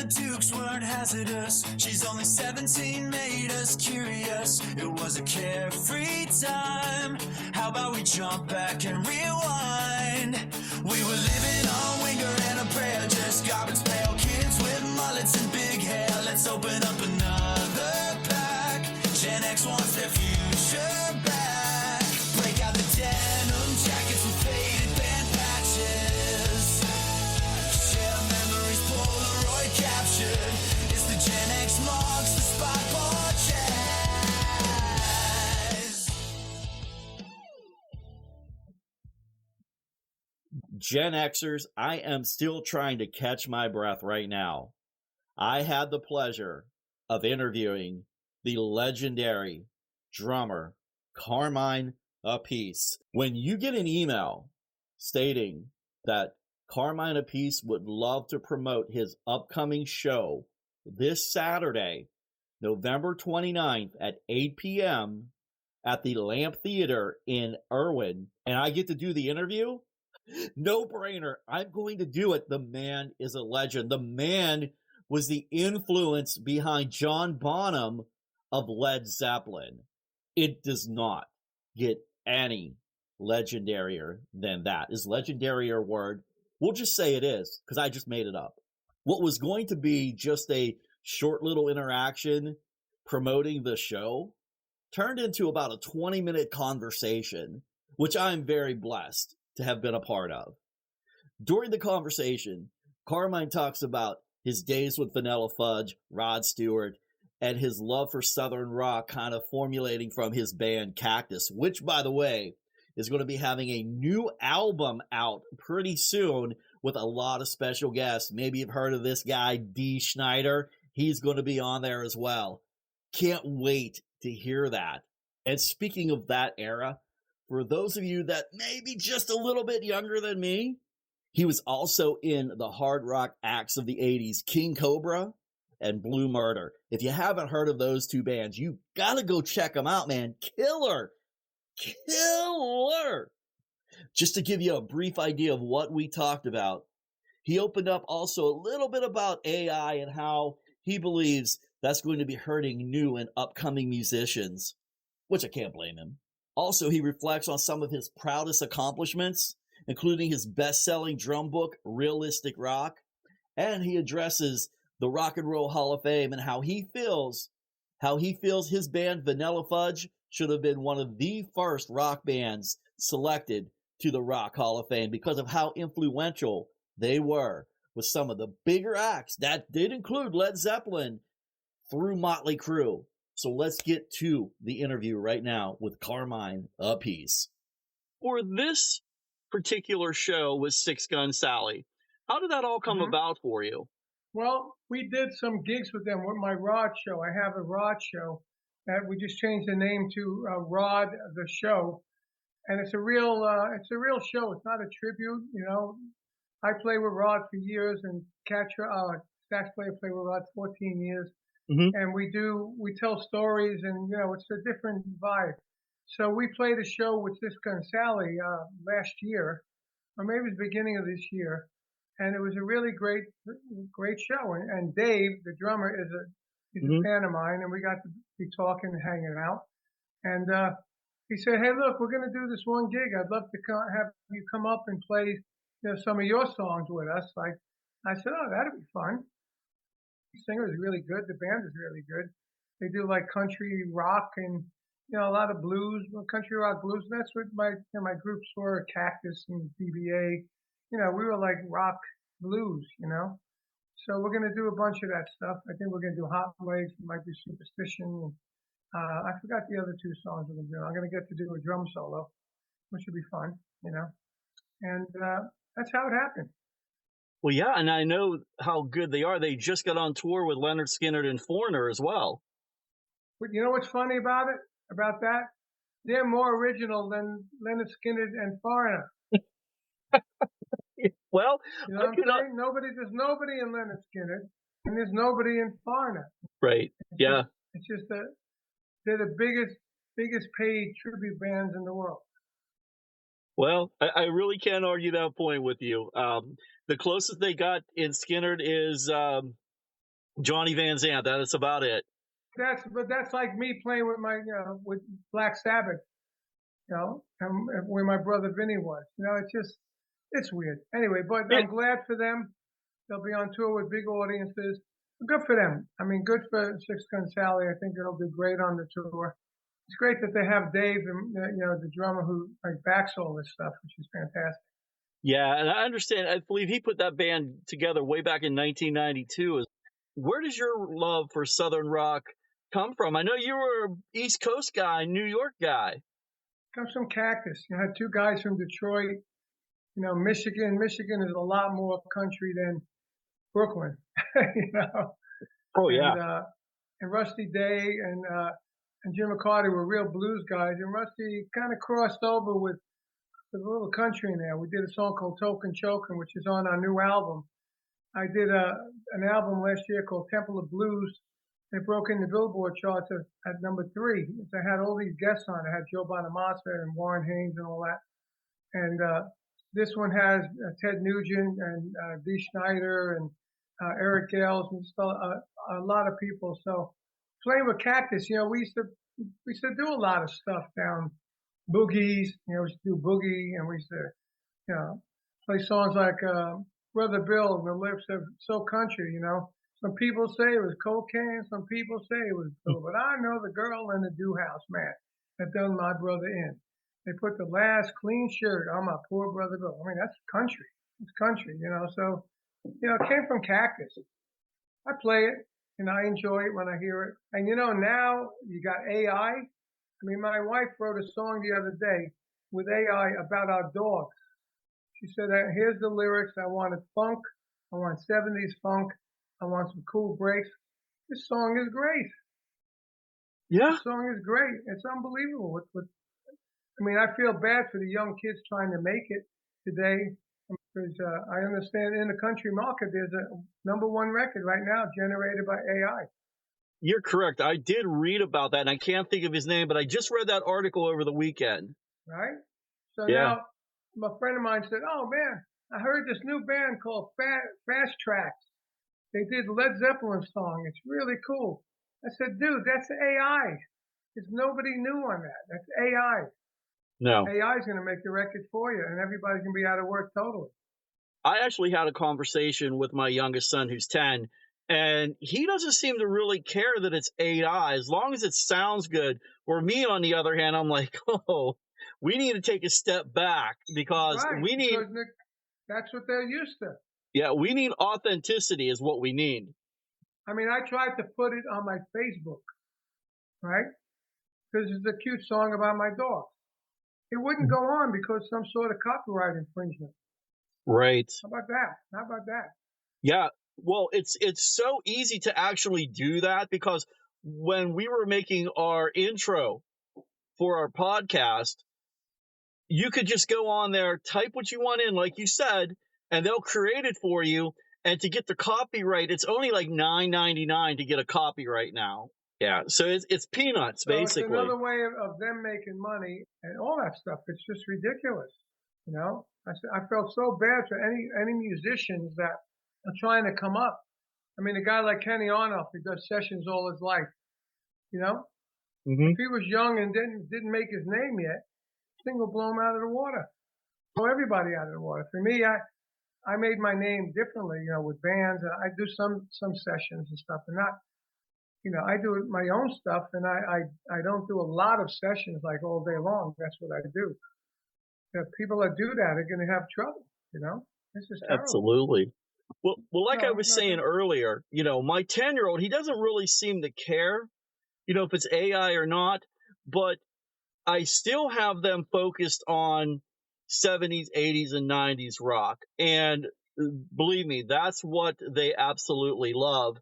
the Dukes weren't hazardous. She's only 17, made us curious. It was a carefree time. How about we jump back and rewind? We were living on Winger and a prayer, just garbage pail kids with mullets and big hair. Let's open up another pack. Gen X wants their future back. Break out the denim jackets with faded band patches. Share memories, Polaroid captured. It's the Gen X marks, the spot portraits. Gen Xers, I am still trying to catch my breath right now. I had the pleasure of interviewing the legendary drummer Carmine Appice. When you get an email stating that Carmine Appice would love to promote his upcoming show this Saturday, November 29th at 8 p.m. at the Lamp Theater in Irwin, and I get to do the interview, no brainer. I'm going to do it. The man is a legend. The man was the influence behind John Bonham of Led Zeppelin. It does not get any legendarier than that. Is legendary a word? We'll just say it is, because I just made it up. What was going to be just a short little interaction promoting the show turned into about a 20-minute conversation, which I'm very blessed to have been a part of. During the conversation, Carmine talks about his days with Vanilla Fudge, Rod Stewart, and his love for Southern rock kind of formulating from his band Cactus, which, by the way, is going to be having a new album out pretty soon with a lot of special guests. Maybe you've heard of this guy, Dee Schneider. He's going to be on there as well. Can't wait to hear that. And speaking of that era, for those of you that may be just a little bit younger than me, he was also in the hard rock acts of the 80s, King Cobra and Blue Murder. If you haven't heard of those two bands, you got to go check them out, man. Killer. Just to give you a brief idea of what we talked about, he opened up also a little bit about AI and how he believes that's going to be hurting new and upcoming musicians, which I can't blame him. Also, he reflects on some of his proudest accomplishments, including his best-selling drum book, Realistic Rock, and he addresses the Rock and Roll Hall of Fame and how he feels his band Vanilla Fudge should have been one of the first rock bands selected to the Rock Hall of Fame because of how influential they were with some of the bigger acts that did include Led Zeppelin through Motley Crue. So let's get to the interview right now with Carmine Appice. For this particular show with Six Gun Sally, how did that all come about for you? Well, we did some gigs with them with my Rod show. I have a Rod show that we just changed the name to Rod the Show, and it's a real show. It's not a tribute, you know. I play with Rod for years, and sax player played with Rod 14 years. And we tell stories, and you know, it's a different vibe. So we played a show with Six Gun Sally last year, or maybe it was the beginning of this year, and it was a really great show. And Dave, the drummer, he's a fan of mine, and we got to be talking and hanging out. And he said, "Hey, look, we're going to do this one gig. I'd love to have you come up and play, you know, some of your songs with us." I said, "Oh, that'd be fun." The singer is really good. The band is really good. They do like country rock and, you know, a lot of blues, country rock blues. And that's what my groups were, Cactus and BBA. You know, we were like rock blues, you know. So we're going to do a bunch of that stuff. I think we're going to do Hot Legs. It might be Superstition. I forgot the other two songs we're going to do. I'm going to get to do a drum solo, which would be fun, you know. And that's how it happened. Well, yeah, and I know how good they are. They just got on tour with Leonard Skinner and Foreigner as well. But you know what's funny about that? They're more original than Leonard Skinner and Foreigner. Well, you know what I'm saying? There's nobody in Leonard Skinner, and there's nobody in Foreigner. Right. It's just that they're the biggest paid tribute bands in the world. Well, I really can't argue that point with you. The closest they got in Skinner is Johnny Van Zant. That is about it. That's like me playing with my with Black Sabbath, and where my brother Vinny was. It's weird. Anyway, but It, I'm glad for them. They'll be on tour with big audiences. Good for them. I mean, good for Six Gun Sally. I think it'll do great on the tour. It's great that they have Dave, and the drummer who backs all this stuff, which is fantastic. yeah, and I understand. I believe he put that band together way back in 1992. Where does your love for Southern rock come from? I know you were an East Coast guy, New York guy. Comes from Cactus. You had two guys from Detroit. Michigan. Michigan is a lot more country than Brooklyn. Oh, and yeah. and Rusty Day and Jim McCarty were real blues guys, and Rusty kind of crossed over with a little country in there. We did a song called Token Chokin', which is on our new album. I did an album last year called Temple of Blues. It broke in the Billboard charts at number 3. I had all these guests on. I had Joe Bonamassa and Warren Haynes and all that. And this one has Ted Nugent and Dee Snider and Eric Gales and just a lot of people. So playing with Cactus, we used to do a lot of stuff down boogies. We used to do boogie, and we used to play songs like Brother Bill and the Lips of So Country. Some people say it was cocaine, some people say it was blue, but I know the girl in the do house, man, that done my brother in. They put the last clean shirt on my poor brother Bill. I mean, that's country. It's country, So, it came from Cactus. I play it, and I enjoy it when I hear it. And now you got AI. I mean, my wife wrote a song the other day with AI about our dogs. She said, here's the lyrics. I wanted funk. I want 70s funk. I want some cool breaks. This song is great. Yeah. This song is great. It's unbelievable. I mean, I feel bad for the young kids trying to make it today, because I understand in the country market, there's a number 1 record right now generated by AI. You're correct. I did read about that, and I can't think of his name, but I just read that article over the weekend. Right? So Yeah. now, a friend of mine said, oh, man, I heard this new band called Fast Tracks. They did Led Zeppelin song. It's really cool. I said, dude, that's AI. There's nobody new on that. That's AI. No. AI is going to make the record for you, and everybody's going to be out of work totally. I actually had a conversation with my youngest son, who's 10, and he doesn't seem to really care that it's AI as long as it sounds good. Or me, on the other hand, I'm like, oh, we need to take a step back because because that's what they're used to. Yeah, we need authenticity is what we need. I mean, I tried to put it on my Facebook, right? Because it's a cute song about my dog. It wouldn't go on because some sort of copyright infringement. Right. How about that? Yeah. Well, it's so easy to actually do that, because when we were making our intro for our podcast, you could just go on there, type what you want in, like you said, and they'll create it for you. And to get the copyright, it's only like $9.99 to get a copyright now. Yeah, so it's peanuts, basically. It's another way of them making money and all that stuff. It's just ridiculous, I felt so bad for any musicians that are trying to come up. I mean, a guy like Kenny Arnoff, who does sessions all his life, If he was young and didn't make his name yet, this thing will blow him out of the water. Blow everybody out of the water. For me, I made my name differently, with bands, and I do some sessions and stuff, and not. I do my own stuff, and I don't do a lot of sessions like all day long. That's what I do. The people that do that are going to have trouble. This is terrible. Absolutely. Well, like I was saying earlier, my 10-year-old, he doesn't really seem to care, if it's AI or not, but I still have them focused on 70s, 80s, and 90s rock. And believe me, that's what they absolutely love.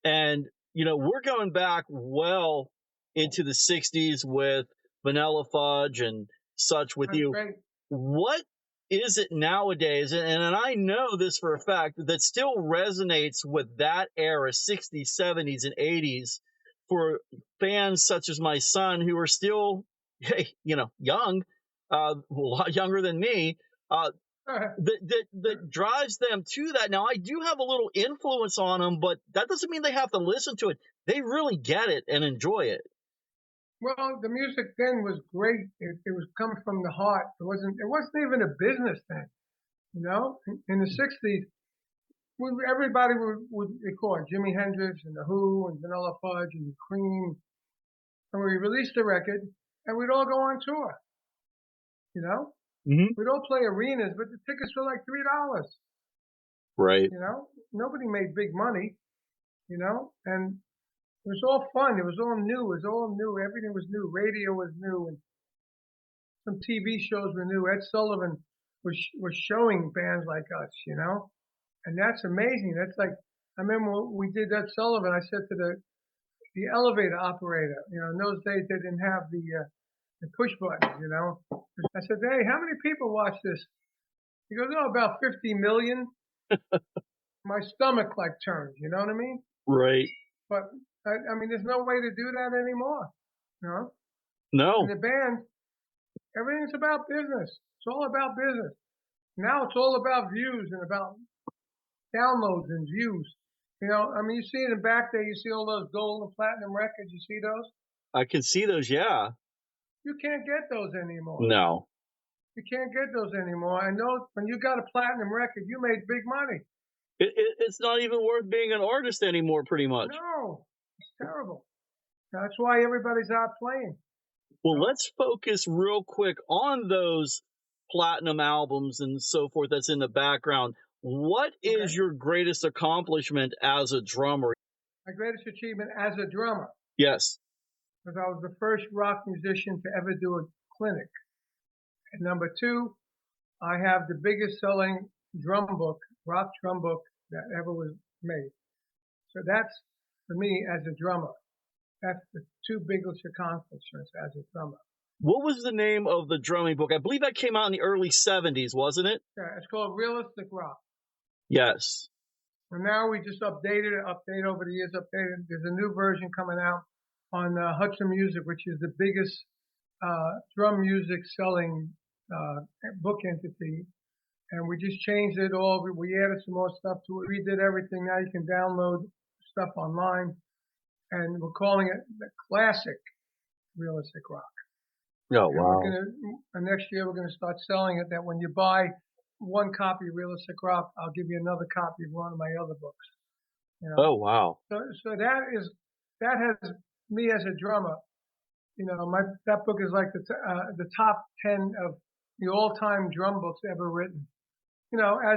And we're going back well into the 60s with Vanilla Fudge and such with you. Great. What is it nowadays? And I know this for a fact that still resonates with that era, 60s, 70s, and 80s, for fans such as my son who are still, young, a lot younger than me. that drives them to that. Now, I do have a little influence on them, but that doesn't mean they have to listen to it. They really get it and enjoy it. Well, the music then was great. It was coming from the heart. It wasn't even a business then. You know, in the '60s, everybody would record Jimi Hendrix and the Who and Vanilla Fudge and the Cream, and we released a record, and we'd all go on tour. You know, we'd all play arenas, but the tickets were like $3. Right. You know, nobody made big money. You know, and it was all fun. It was all new. It was all new. Everything was new. Radio was new, and some TV shows were new. Ed Sullivan was showing bands like us, you know, and that's amazing. That's like, I remember when we did Ed Sullivan. I said to the elevator operator, you know, in those days they didn't have the push buttons, you know. I said, hey, how many people watch this? He goes, oh, about 50 million. My stomach like turned, you know what I mean? Right. But I mean, there's no way to do that anymore. You know? No. In the band, everything's about business. It's all about business. Now it's all about views and about downloads and views. You know, I mean, you see it in back there, you see all those gold and platinum records. You see those? I can see those, yeah. You can't get those anymore. No. You can't get those anymore. And those, when you got a platinum record, you made big money. It's not even worth being an artist anymore, pretty much. No, it's terrible. That's why everybody's out playing. Well, let's focus real quick on those platinum albums and so forth that's in the background. What is your greatest accomplishment as a drummer? My greatest achievement as a drummer? Yes. Because I was the first rock musician to ever do a clinic. And number two, I have the biggest selling rock drum book that ever was made. So that's, for me, as a drummer, that's the two biggest accomplishments as a drummer. What was the name of the drumming book? I believe that came out in the early 70s, wasn't it? Yeah, it's called Realistic Rock. Yes. And now we just updated over the years, updated. There's a new version coming out on Hudson Music, which is the biggest drum music selling book entity. And we just changed it all. We added some more stuff to it. We did everything. Now you can download stuff online. And we're calling it the classic Realistic Rock. Oh, wow. Next year we're going to start selling it, that when you buy one copy of Realistic Rock, I'll give you another copy of one of my other books. You know? Oh, wow. So that has me as a drummer. You know, that book is like the top 10 of the all-time drum books ever written. You know, I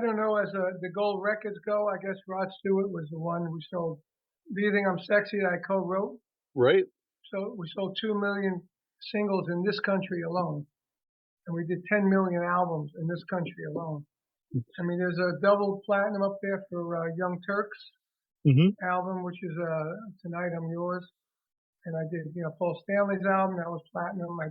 don't know, the gold records go, I guess Rod Stewart was the one we sold. Do You Think I'm Sexy that I co-wrote? Right. So we sold 2 million singles in this country alone. And we did 10 million albums in this country alone. I mean, there's a double platinum up there for Young Turks album, which is Tonight I'm Yours. And I did, you know, Paul Stanley's album, that was platinum. I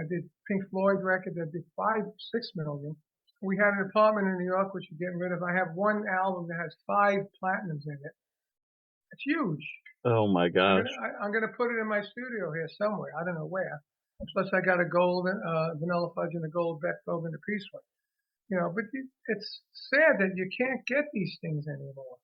did Pink Floyd record that did 5-6 million. We had an apartment in New York, which we're getting rid of. I have one album that has 5 platinums in it. It's huge. Oh my gosh. I'm going to put it in my studio here somewhere. I don't know where. Plus I got a gold Vanilla Fudge and a gold Beethoven and Appice one. You know, but it's sad that you can't get these things anymore.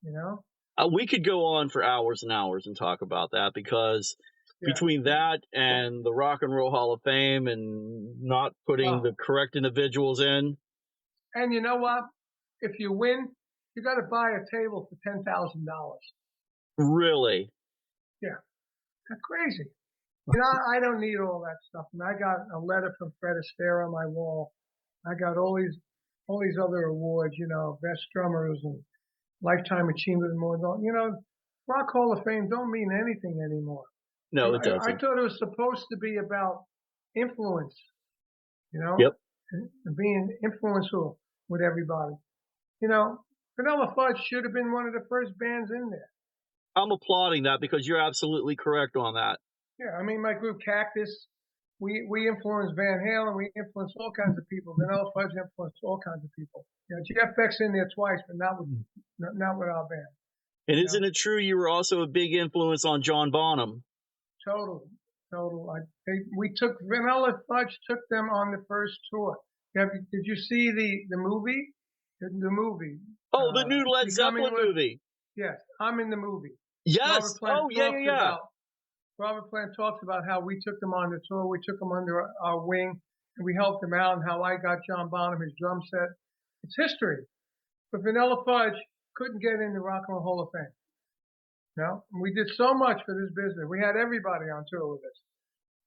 You know? We could go on for hours and hours and talk about that, because between that and the Rock and Roll Hall of Fame and not putting the correct individuals in. And you know what? If you win, you got to buy a table for $10,000. Really? Yeah. That's crazy. You know, I don't need all that stuff. And I got a letter from Fred Astaire on my wall. I got all these other awards, you know, best drummers and lifetime achievement and more. You know, Rock Hall of Fame don't mean anything anymore. No, it doesn't. I thought it was supposed to be about influence, you know? Yep. And being influential with everybody. You know, Vanilla Fudge should have been one of the first bands in there. I'm applauding that, because you're absolutely correct on that. Yeah, I mean, my group Cactus, we influenced Van Halen, we influenced all kinds of people. Vanilla Fudge influenced all kinds of people. You know, Jeff Beck's in there twice, but not with our band. And isn't it true you were also a big influence on John Bonham? Total. We took Vanilla Fudge, took them on the first tour. Did you see the movie? The movie. Oh, the new Led Becoming Zeppelin movie. Yes, I'm in the movie. Yes. Oh, yeah. Robert Plant talks about how we took them on the tour, we took them under our wing, and we helped them out, and how I got John Bonham his drum set. It's history. But Vanilla Fudge couldn't get in the Rock and Roll Hall of Fame. No, we did so much for this business. We had everybody on tour with us.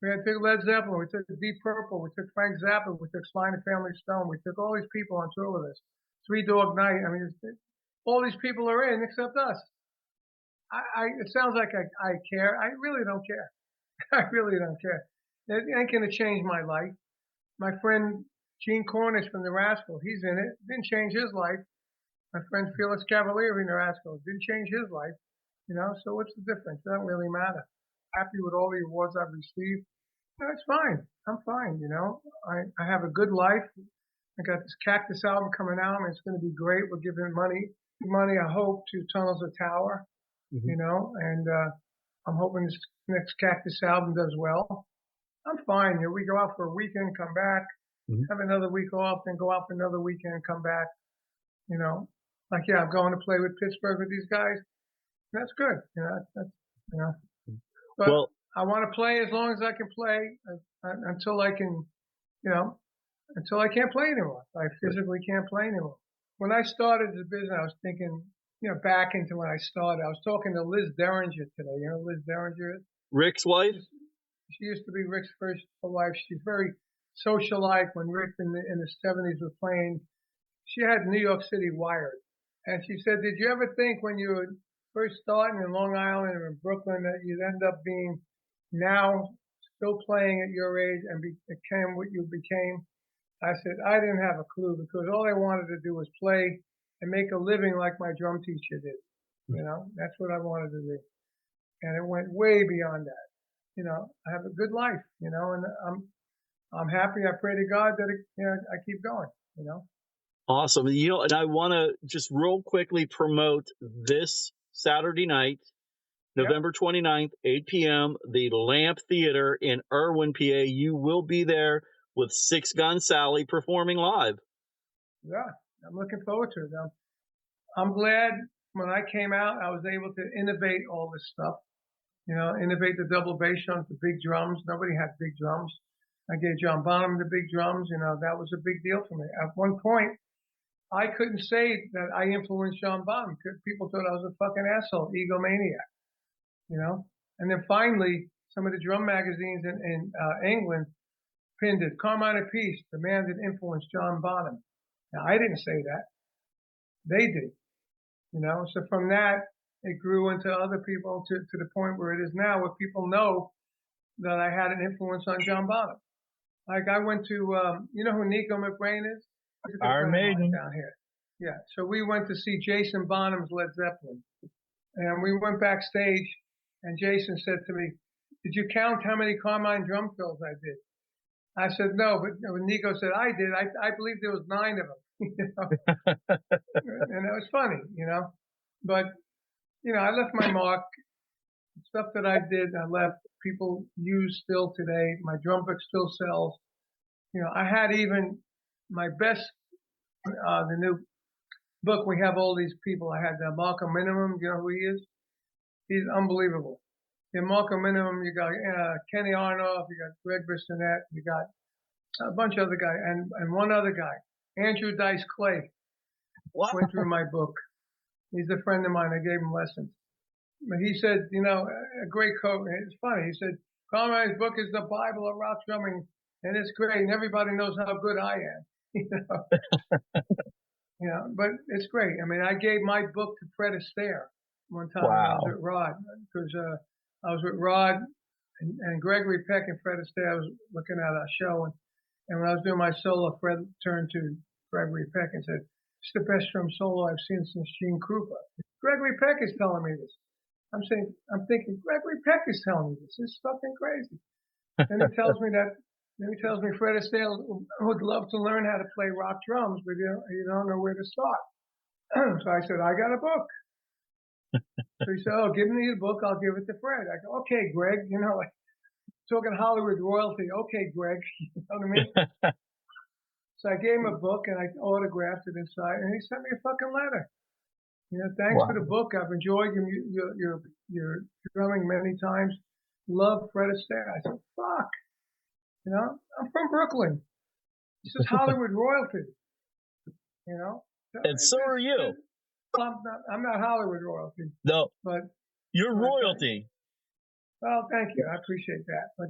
We had Led Zeppelin, we took Deep Purple, we took Frank Zappa, we took Sly and the Family Stone, we took all these people on tour with us. Three Dog Night. I mean, all these people are in except us. It sounds like I care. I really don't care. I really don't care. It ain't gonna change my life. My friend Gene Cornish from the Rascals, he's in it. Didn't change his life. My friend Felix Cavaliere in the Rascals didn't change his life. You know, so what's the difference? It doesn't really matter. Happy with all the awards I've received. No, it's fine. I'm fine. You know, I have a good life. I got this Cactus album coming out, and it's going to be great. We're giving money, I hope, to Tunnels of Tower. You know, and I'm hoping this next Cactus album does well. I'm fine. You know, we go out for a weekend, come back, have another week off, then go out for another weekend, come back. You know, like, yeah, I'm going to play with Pittsburgh with these guys. That's good. You know, that's, you know. But well, I want to play as long as I can play until I can, you know, until I can't play anymore. I physically can't play anymore. When I started the business, I was thinking, you know, back into when I started. I was talking to Liz Derringer today. You know, Liz Derringer, Rick's wife. She used to be Rick's first wife. She's very socialite. When Rick in the 70s was playing, she had New York City wired. And she said, "Did you ever think when you were first starting in Long Island or in Brooklyn that you'd end up being now still playing at your age and became what you became?" I said, I didn't have a clue, because all I wanted to do was play and make a living like my drum teacher did. You know, that's what I wanted to do. And it went way beyond that. You know, I have a good life, you know, and I'm happy. I pray to God that I keep going, you know. Awesome. You know, and I want to just real quickly promote this Saturday night, November 29th, 8 p.m., the Lamp Theater in Irwin, PA. You will be there with Six Gun Sally performing live. Yeah, I'm looking forward to it. I'm glad when I came out, I was able to innovate all this stuff. You know, innovate the double bass drums, the big drums. Nobody had big drums. I gave John Bonham the big drums. You know, that was a big deal for me. At one point, I couldn't say that I influenced John Bonham. People thought I was a fucking asshole, egomaniac. You know, and then finally, some of the drum magazines in England pinned it. Carmine Appice, the man that influenced John Bonham. Now, I didn't say that. They did. You know, so from that, it grew into other people to the point where it is now, where people know that I had an influence on John Bonham. Like, I went to, you know who Nico McBrain is? Iron Maiden. Down here. Yeah. So we went to see Jason Bonham's Led Zeppelin. And we went backstage, and Jason said to me, "Did you count how many Carmine drum fills I did?" I said, "No," but when Nico said I did, I believe there was 9 of them. You know? And it was funny, you know. But, you know, I left my mark. The stuff that I did, I left. People use still today. My drum book still sells. You know, I had even my best, the new book, we have all these people. I had Malcolm Minimum. You know who he is? He's unbelievable. In Malcolm Minimum, you got Kenny Arnoff, you got Greg Bissonette, you got a bunch of other guys, and one other guy, Andrew Dice Clay, went through my book. He's a friend of mine. I gave him lessons. But he said, you know, a great quote. It's funny. He said, "Carmine's book is the Bible of rock drumming, and it's great, and everybody knows how good I am." You know? You know, but it's great. I mean, I gave my book to Fred Astaire one time. Wow. I was with Rod, because I was with Rod and Gregory Peck and Fred Astaire. I was looking at a show, and when I was doing my solo, Fred turned to Gregory Peck and said, "It's the best drum solo I've seen since Gene Krupa." Gregory Peck is telling me this. I'm thinking, Gregory Peck is telling me this. It's fucking crazy. And he tells me Fred Astaire would love to learn how to play rock drums, but you don't know where to start. So I said, I got a book. So he said, "Oh, give me the book. I'll give it to Fred." I go, "Okay, Greg." You know, like talking Hollywood royalty. "Okay, Greg." You know what I mean? So I gave him a book and I autographed it inside, and he sent me a fucking letter. Thanks for the book. I've enjoyed your drumming many times. Love Fred Astaire. I said, fuck. I'm from Brooklyn. This is Hollywood royalty. And so are you. Well, I'm not Hollywood royalty. No, but you're royalty. Well, thank you. I appreciate that. But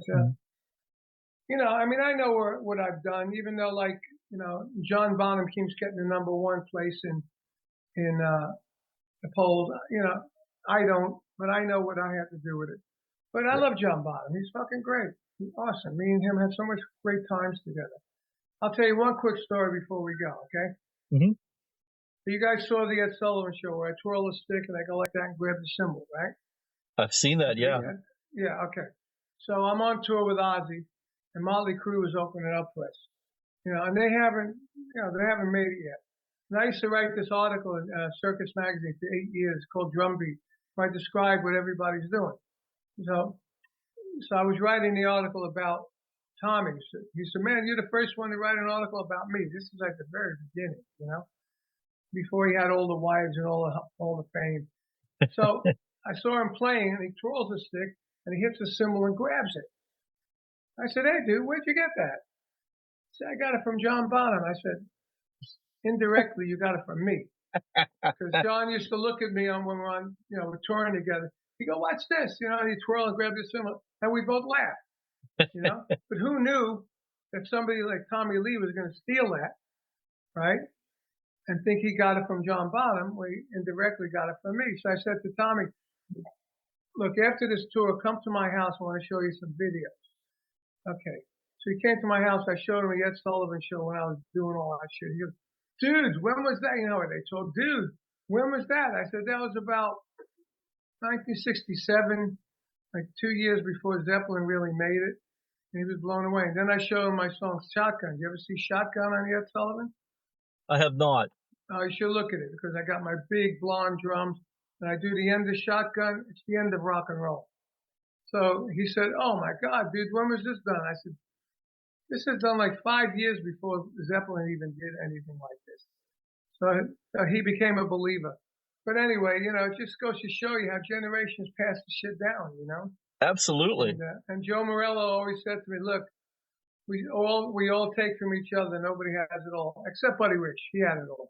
I mean, I know what I've done. Even though, like, John Bonham keeps getting the number one place in the polls. I don't, but I know what I have to do with it. But I love John Bonham. He's fucking great. He's awesome. Me and him had so much great times together. I'll tell you one quick story before we go, okay? Mm-hmm. You guys saw the Ed Sullivan show where I twirl a stick and I go like that and grab the cymbal, right? I've seen that, yeah. Yeah, okay. So I'm on tour with Ozzy, and Motley Crue is opening up for us. And they haven't made it yet. And I used to write this article in Circus Magazine for 8 years called Drumbeat, where I describe what everybody's doing. So I was writing the article about Tommy. He said, man, you're the first one to write an article about me. This is like the very beginning, before he had all the wives and all the fame. So I saw him playing, and he twirls a stick, and he hits a cymbal and grabs it. I said, hey, dude, where'd you get that? He said, I got it from John Bonham. I said, indirectly, you got it from me. Because John used to look at me when we're on, we're touring together. He go, what's this? And he twirl and grab the cymbal, and we both laugh. But who knew that somebody like Tommy Lee was going to steal that, right? And think he got it from John Bonham, where he indirectly got it from me. So I said to Tommy, look, after this tour, come to my house. I want to show you some videos. Okay. So he came to my house. I showed him the Ed Sullivan show when I was doing all that shit. He goes, dude, when was that? They told, dude, when was that? I said, that was about 1967, like 2 years before Zeppelin really made it. And he was blown away. And then I showed him my song Shotgun. You ever see Shotgun on the Ed Sullivan? I have not. Oh, you should look at it, because I got my big blonde drums and I do the end of Shotgun. It's the end of rock and roll. So he said, oh my God, dude, when was this done? I said, this is done like 5 years before Zeppelin even did anything like this. So he became a believer. But anyway, it just goes to show you how generations pass the shit down, Absolutely. And Joe Morello always said to me, look, we all take from each other. Nobody has it all, except Buddy Rich. He had it all.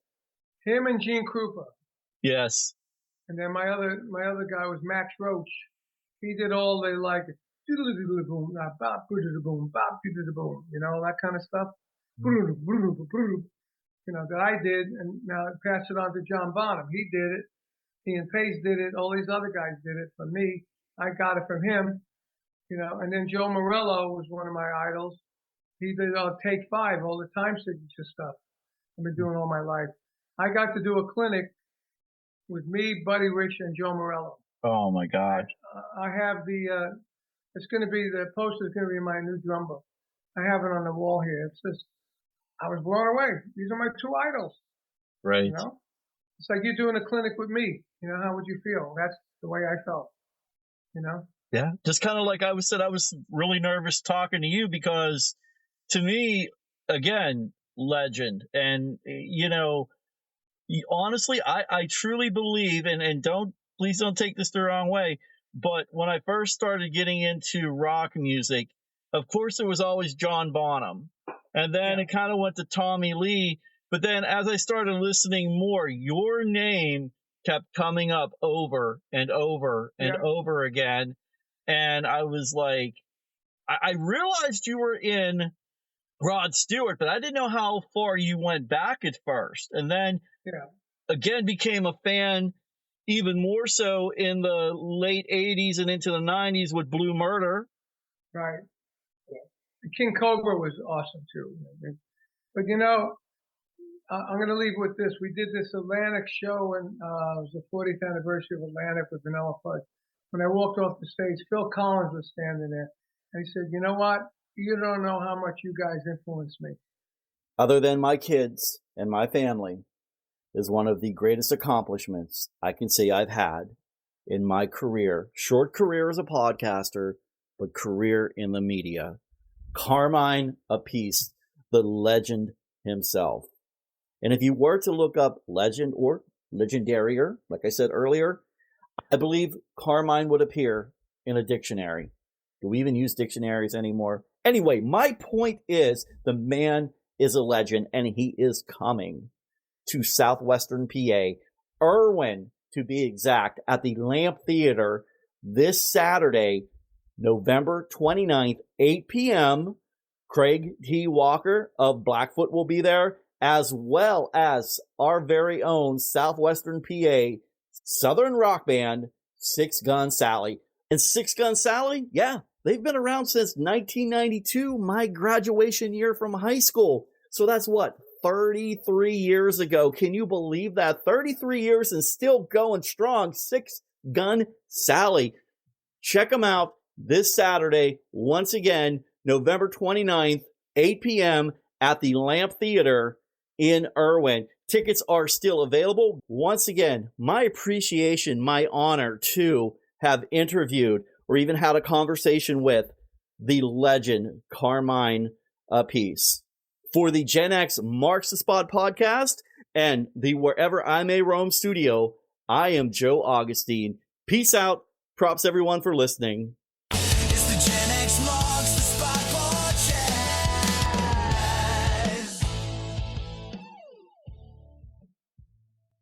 Him and Gene Krupa. Yes. And then my other guy was Max Roach. He did all the like boom, bop, boom, bop, boom, that kind of stuff. That I did, and now I pass it on to John Bonham. He did it. Ian Pace did it. All these other guys did it for me. I got it from him, And then Joe Morello was one of my idols. He did Take 5, all the time signature stuff. I've been doing all my life. I got to do a clinic with me, Buddy Rich, and Joe Morello. Oh my God! I have the poster is going to be my new drum book. I have it on the wall here. It's just, I was blown away. These are my two idols. Right. It's like you're doing a clinic with me. How would you feel? That's the way I felt. Yeah. Just kind of like I was really nervous talking to you, because to me, again, legend. And, honestly, I truly believe, and please don't take this the wrong way, but when I first started getting into rock music, of course, it was always John Bonham. And then it kind of went to Tommy Lee. But then as I started listening more, your name kept coming up over and over and over again. And I was like, I realized you were in Rod Stewart, but I didn't know how far you went back at first. And then again became a fan even more so in the late 80s and into the 90s with Blue Murder. Right. Yeah. King Cobra was awesome too. But I'm going to leave with this. We did this Atlantic show, and it was the 40th anniversary of Atlantic with Vanilla Fudge. When I walked off the stage, Phil Collins was standing there, and he said, you know what? You don't know how much you guys influenced me. Other than my kids and my family, is one of the greatest accomplishments I can say I've had in my career. Short career as a podcaster, but career in the media. Carmine Appice, the legend himself. And if you were to look up legend or legendarier, like I said earlier, I believe Carmine would appear in a dictionary. Do we even use dictionaries anymore? Anyway, my point is the man is a legend, and he is coming to Southwestern PA, Irwin to be exact, at the Lamp Theater this Saturday, November 29th, 8 p.m. Craig T. Walker of Blackfoot will be there, as well as our very own Southwestern PA Southern rock band, Six Gun Sally. And Six Gun Sally, yeah, they've been around since 1992, my graduation year from high school. So that's what, 33 years ago. Can you believe that? 33 years and still going strong. Six Gun Sally. Check them out this Saturday, once again, November 29th, 8 p.m. at the Lamp Theater in Irwin. Tickets are still available. Once again, my appreciation, my honor to have interviewed or even had a conversation with the legend Carmine Appice. For the Gen X Marks the Spot podcast and the Wherever I May Roam studio, I am Joe Augustine. Peace out. Props everyone for listening.